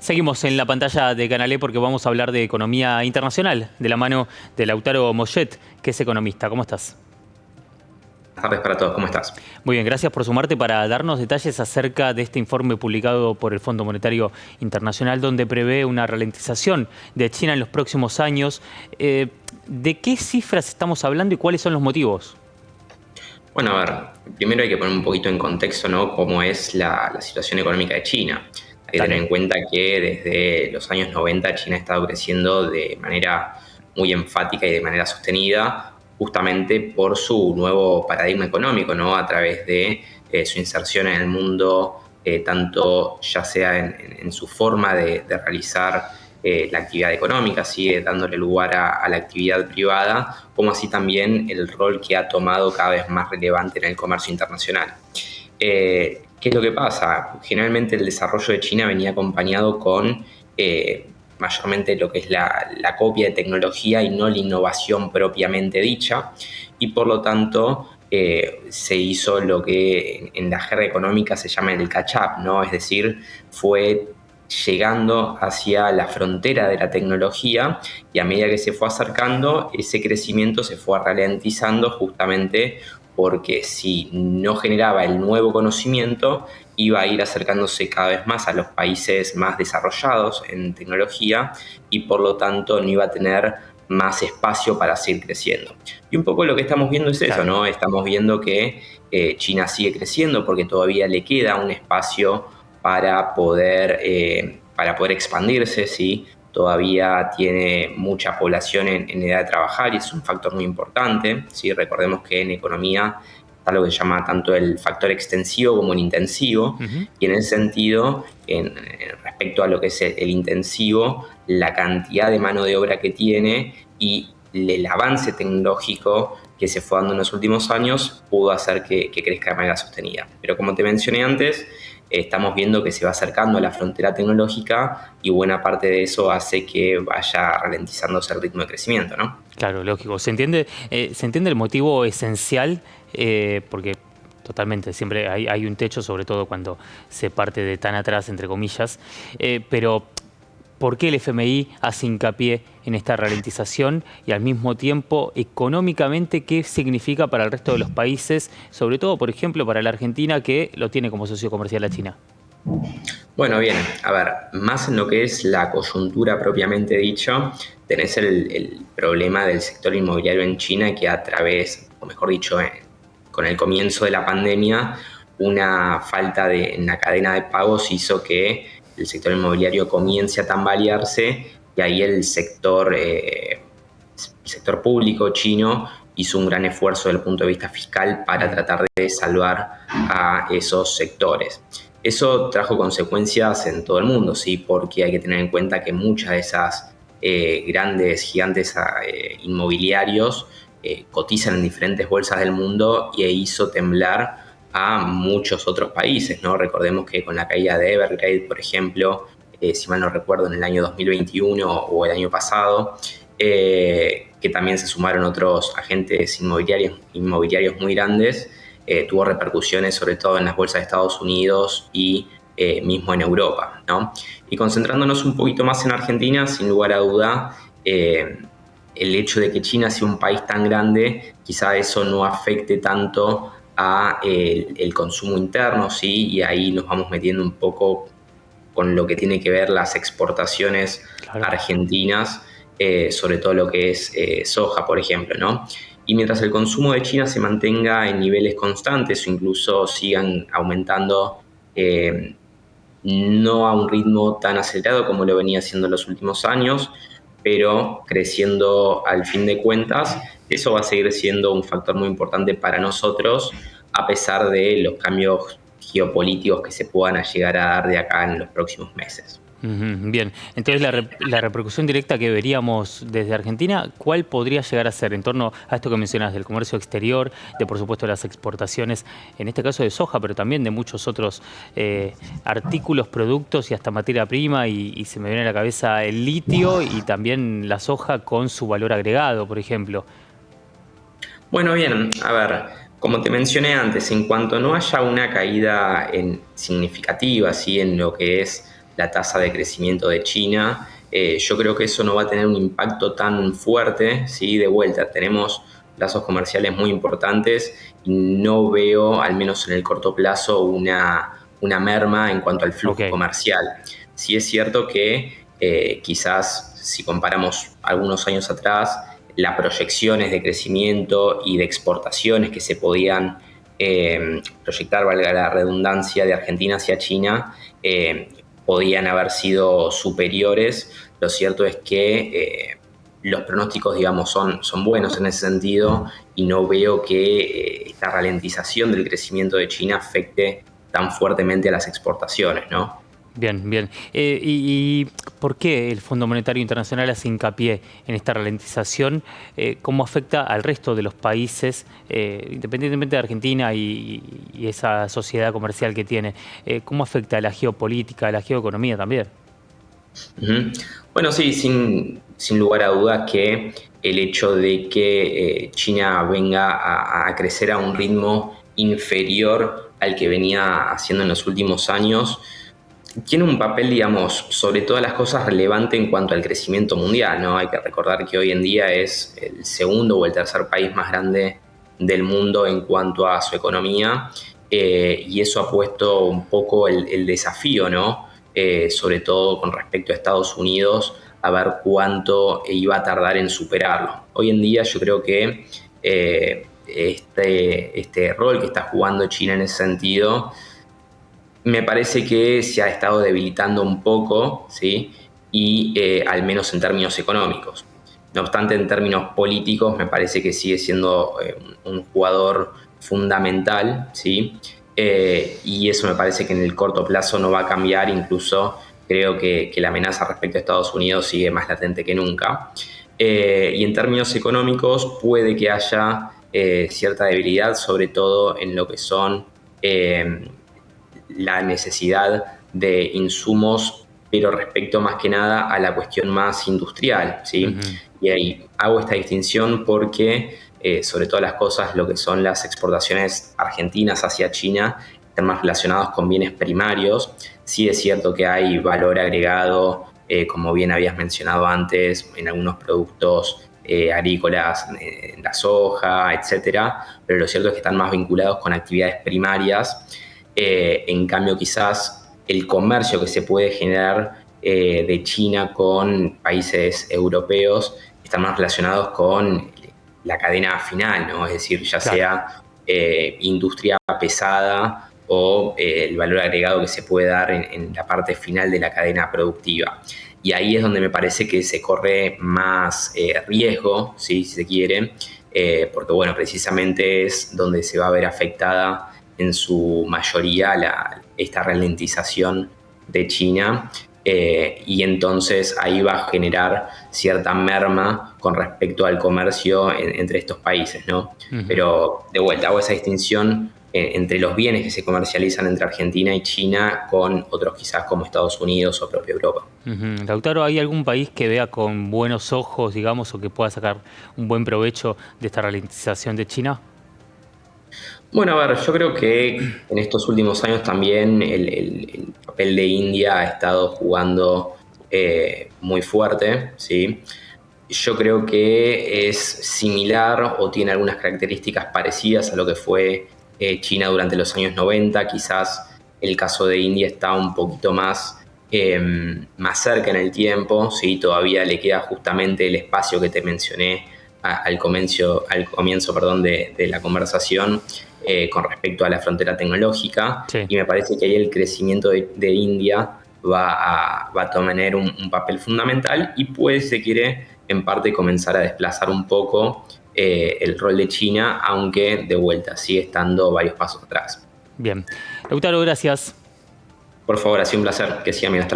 Seguimos en la pantalla de Canal E porque vamos a hablar de economía internacional, de la mano de Lautaro Mollet, que es economista. ¿Cómo estás? Buenas tardes para todos, ¿cómo estás? Muy bien, gracias por sumarte para darnos detalles acerca de este informe publicado por el Fondo Monetario Internacional, donde prevé una ralentización de China en los próximos años. ¿De qué cifras estamos hablando y cuáles son los motivos? Bueno, a ver, primero hay que poner un poquito en contexto, ¿no?, cómo es la situación económica de China. Hay que tener Dale. en cuenta que desde los años 90 China ha estado creciendo de manera muy enfática y de manera sostenida, justamente por su nuevo paradigma económico, ¿no?, a través de su inserción en el mundo, tanto ya sea en su forma de realizar la actividad económica, sigue dándole lugar a la actividad privada, como así también el rol que ha tomado cada vez más relevante en el comercio internacional. ¿Qué es lo que pasa? Generalmente el desarrollo de China venía acompañado con mayormente lo que es la copia de tecnología y no la innovación propiamente dicha, y por lo tanto se hizo lo que en la jerga económica se llama el catch-up, ¿no? Es decir, fue llegando hacia la frontera de la tecnología, y a medida que se fue acercando, ese crecimiento se fue ralentizando justamente porque si no generaba el nuevo conocimiento, iba a ir acercándose cada vez más a los países más desarrollados en tecnología, y por lo tanto no iba a tener más espacio para seguir creciendo. Y un poco lo que estamos viendo es eso, Claro. ¿no? Estamos viendo que China sigue creciendo porque todavía le queda un espacio para poder expandirse, ¿sí? Todavía tiene mucha población en edad de trabajar y es un factor muy importante, ¿sí? Recordemos que en economía está lo que se llama tanto el factor extensivo como el intensivo, Ujú. y en ese sentido, respecto a lo que es el intensivo, la cantidad de mano de obra que tiene y el avance tecnológico que se fue dando en los últimos años pudo hacer que crezca de manera sostenida. Pero como te mencioné antes, estamos viendo que se va acercando a la frontera tecnológica, y buena parte de eso hace que vaya ralentizándose el ritmo de crecimiento, ¿no? Claro, lógico. Se entiende el motivo esencial, porque totalmente, siempre hay un techo, sobre todo cuando se parte de tan atrás, entre comillas. Pero, ¿por qué el FMI hace hincapié en esta ralentización y al mismo tiempo, económicamente, qué significa para el resto de los países, sobre todo, por ejemplo, para la Argentina, que lo tiene como socio comercial a China? Bueno, bien, a ver, más en lo que es la coyuntura propiamente dicho, tenés el problema del sector inmobiliario en China, que a través, o mejor dicho, con el comienzo de la pandemia, una falta en la cadena de pagos hizo que el sector inmobiliario comience a tambalearse, y ahí el sector público chino hizo un gran esfuerzo desde el punto de vista fiscal para Mm. tratar de salvar a esos sectores. Eso trajo consecuencias en todo el mundo, ¿sí? Porque hay que tener en cuenta que muchas de esas grandes gigantes inmobiliarios cotizan en diferentes bolsas del mundo, y hizo temblar a muchos otros países, ¿no? Recordemos que con la caída de Evergrande, por ejemplo, si mal no recuerdo, en el año 2021 o el año pasado, que también se sumaron otros agentes inmobiliarios muy grandes, tuvo repercusiones sobre todo en las bolsas de Estados Unidos y mismo en Europa, ¿no? Y concentrándonos un poquito más en Argentina, sin lugar a duda, el hecho de que China sea un país tan grande, quizá eso no afecte tanto a el consumo interno, ¿sí? Y ahí nos vamos metiendo un poco con lo que tiene que ver las exportaciones Claro. argentinas, sobre todo lo que es soja, por ejemplo, ¿no? Y mientras el consumo de China se mantenga en niveles constantes o incluso sigan aumentando, no a un ritmo tan acelerado como lo venía haciendo en los últimos años, pero creciendo al fin de cuentas, eso va a seguir siendo un factor muy importante para nosotros, a pesar de los cambios geopolíticos que se puedan llegar a dar de acá en los próximos meses. Ujú. Bien, entonces la repercusión directa que veríamos desde Argentina, ¿cuál podría llegar a ser en torno a esto que mencionas del comercio exterior, de por supuesto las exportaciones, en este caso de soja, pero también de muchos otros artículos, productos y hasta materia prima, y se me viene a la cabeza el litio y también la soja con su valor agregado, por ejemplo? Bueno, bien, a ver, como te mencioné antes, en cuanto no haya una caída significativa, ¿sí?, en lo que es la tasa de crecimiento de China. Yo creo que eso no va a tener un impacto tan fuerte, ¿sí? De vuelta, tenemos lazos comerciales muy importantes y no veo, al menos en el corto plazo, una merma en cuanto al flujo comercial. Sí es cierto que quizás si comparamos algunos años atrás, las proyecciones de crecimiento y de exportaciones que se podían proyectar, valga la redundancia, de Argentina hacia China, podían haber sido superiores. Lo cierto es que los pronósticos, digamos, son buenos en ese sentido y no veo que esta ralentización del crecimiento de China afecte tan fuertemente a las exportaciones, ¿no? Bien, bien. ¿Y por qué el Fondo Monetario Internacional hace hincapié en esta ralentización? ¿Cómo afecta al resto de los países, independientemente de Argentina y esa sociedad comercial que tiene? ¿Cómo afecta a la geopolítica, a la geoeconomía también? Bueno, sí, sin lugar a dudas que el hecho de que China venga a crecer a un ritmo inferior al que venía haciendo en los últimos años, tiene un papel, digamos, sobre todas las cosas relevante en cuanto al crecimiento mundial, ¿no? Hay que recordar que hoy en día es el segundo o el tercer país más grande del mundo en cuanto a su economía, y eso ha puesto un poco el desafío, ¿no? Sobre todo con respecto a Estados Unidos, a ver cuánto iba a tardar en superarlo. Hoy en día yo creo que este rol que está jugando China en ese sentido me parece que se ha estado debilitando un poco, ¿sí? Y al menos en términos económicos. No obstante, en términos políticos, me parece que sigue siendo un jugador fundamental, ¿sí? Y eso me parece que en el corto plazo no va a cambiar, incluso creo que la amenaza respecto a Estados Unidos sigue más latente que nunca. Y en términos económicos puede que haya cierta debilidad, sobre todo en lo que son la necesidad de insumos, pero respecto más que nada a la cuestión más industrial, ¿sí? Y ahí hago esta distinción porque, sobre todas las cosas, lo que son las exportaciones argentinas hacia China están más relacionados con bienes primarios. Sí es cierto que hay valor agregado, como bien habías mencionado antes, en algunos productos agrícolas, en la soja, etcétera, pero lo cierto es que están más vinculados con actividades primarias. En cambio, quizás el comercio que se puede generar de China con países europeos están más relacionados con la cadena final, ¿no? Es decir, ya sea industria pesada o el valor agregado que se puede dar en la parte final de la cadena productiva. Y ahí es donde me parece que se corre más riesgo, ¿sí? Si se quiere, porque bueno, precisamente es donde se va a ver afectada en su mayoría esta ralentización de China, y entonces ahí va a generar cierta merma con respecto al comercio entre estos países, ¿no? Pero de vuelta hago esa distinción entre los bienes que se comercializan entre Argentina y China con otros quizás como Estados Unidos o propia Europa. Lautaro, ¿hay algún país que vea con buenos ojos, digamos, o que pueda sacar un buen provecho de esta ralentización de China? Bueno, a ver, yo creo que en estos últimos años también el papel de India ha estado jugando muy fuerte, ¿sí? Yo creo que es similar o tiene algunas características parecidas a lo que fue China durante los años 90. Quizás el caso de India está un poquito más cerca en el tiempo, ¿sí? Todavía le queda justamente el espacio que te mencioné al comienzo, perdón, de la conversación, con respecto a la frontera tecnológica, Sí. y me parece que ahí el crecimiento de India va a tener un papel fundamental y puede, si se quiere, en parte comenzar a desplazar un poco el rol de China, aunque de vuelta sigue estando varios pasos atrás. Bien. Lautaro, gracias. Por favor, ha sido un placer. Que sigan bien. Hasta luego.